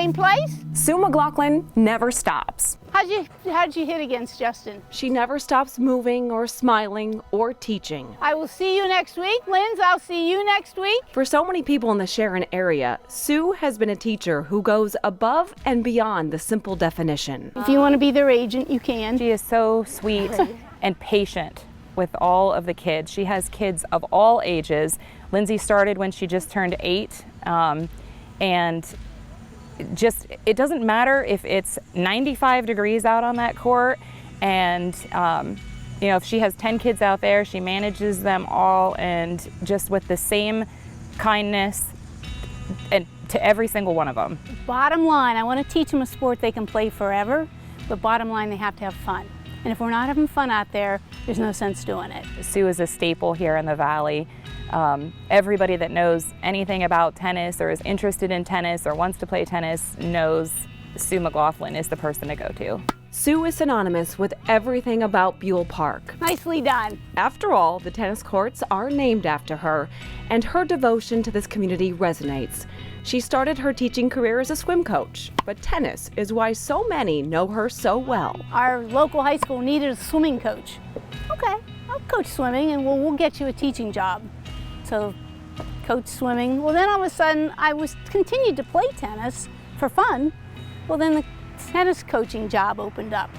same place? Sue McLaughlin never stops. How'd you hit against Justin? She never stops moving or smiling or teaching. I will see you next week. Linz, I'll see you next week. For so many people in the Sharon area, Sue has been a teacher who goes above and beyond the simple definition. If you want to be their agent, you can. She is so sweet and patient with all of the kids. She has kids of all ages. Lindsay started when she just turned 8, and it doesn't matter if it's 95 degrees out on that court, and if she has 10 kids out there, she manages them all, and just with the same kindness and to every single one of them. Bottom line, I want to teach them a sport they can play forever, but bottom line, they have to have fun. And if we're not having fun out there, there's no sense doing it. Sue is a staple here in the Valley. Everybody that knows anything about tennis or is interested in tennis or wants to play tennis knows Sue McLaughlin is the person to go to. Sue is synonymous with everything about Buell Park. Nicely done. After all, the tennis courts are named after her, and her devotion to this community resonates. She started her teaching career as a swim coach, but tennis is why so many know her so well. Our local high school needed a swimming coach. Okay, I'll coach swimming and we'll get you a teaching job. So, coach swimming. Well, then all of a sudden I continued to play tennis for fun. Well, then the tennis coaching job opened up.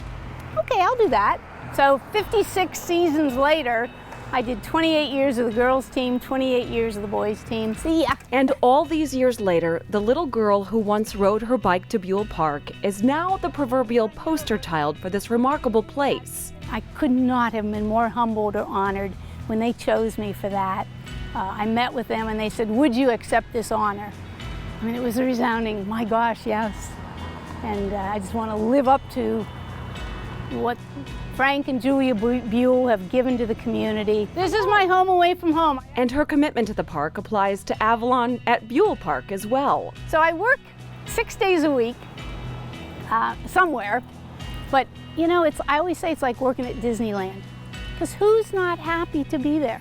Okay, I'll do that. So 56 seasons later, I did 28 years of the girls team, 28 years of the boys team. See ya. And all these years later, the little girl who once rode her bike to Buell Park is now the proverbial poster child for this remarkable place. I could not have been more humbled or honored when they chose me for that. I met with them and they said, "Would you accept this honor?" I mean, it was a resounding, my gosh, yes. And I just want to live up to what Frank and Julia Buell have given to the community. This is my home away from home. And her commitment to the park applies to Avalon at Buell Park as well. So I work 6 days a week somewhere, but I always say it's like working at Disneyland, because who's not happy to be there?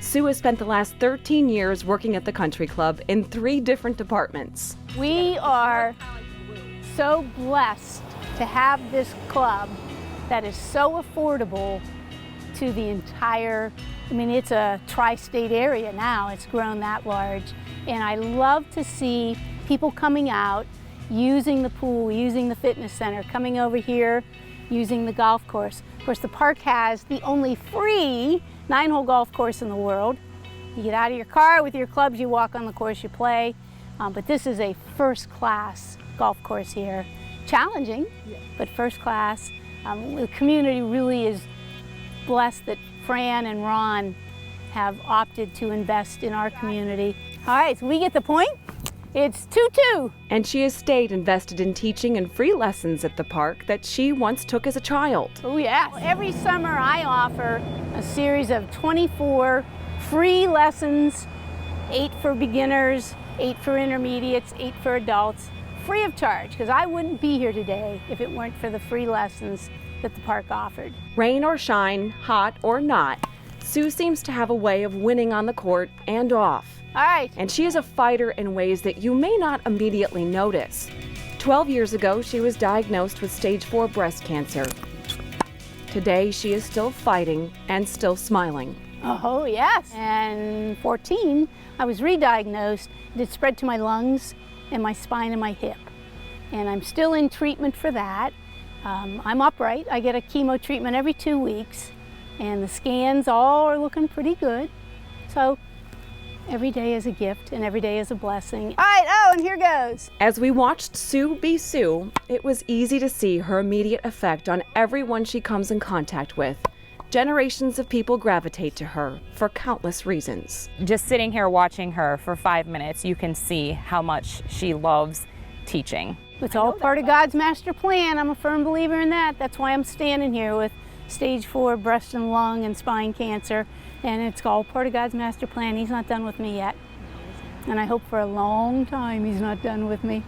Sue has spent the last 13 years working at the country club in 3 different departments. We are so blessed to have this club that is so affordable to the entire, it's a tri-state area now, it's grown that large. And I love to see people coming out, using the pool, using the fitness center, coming over here, using the golf course. Of course, the park has the only free 9-hole golf course in the world. You get out of your car with your clubs, you walk on the course, you play. But this is a first-class golf course here. Challenging, but first class. The community really is blessed that Fran and Ron have opted to invest in our community. All right, so we get the point. It's 2-2. And she has stayed invested in teaching and free lessons at the park that she once took as a child. Oh, yes. Every summer I offer a series of 24 free lessons, 8 for beginners, 8 for intermediates, 8 for adults, free of charge, because I wouldn't be here today if it weren't for the free lessons that the park offered. Rain or shine, hot or not, Sue seems to have a way of winning on the court and off. All right. And she is a fighter in ways that you may not immediately notice. 12 years ago, she was diagnosed with stage 4 breast cancer. Today, she is still fighting and still smiling. Oh, yes. And 14, I was re-diagnosed. It spread to my lungs and my spine and my hip. And I'm still in treatment for that. I'm upright. I get a chemo treatment every 2 weeks. And the scans all are looking pretty good. So every day is a gift and every day is a blessing. All right, oh, and here goes. As we watched Sue be Sue, it was easy to see her immediate effect on everyone she comes in contact with. Generations of people gravitate to her for countless reasons. Just sitting here watching her for 5 minutes, you can see how much she loves teaching. It's all part of God's master plan. I'm a firm believer in that. That's why I'm standing here with stage 4 breast and lung and spine cancer. And it's all part of God's master plan. He's not done with me yet. And I hope for a long time he's not done with me.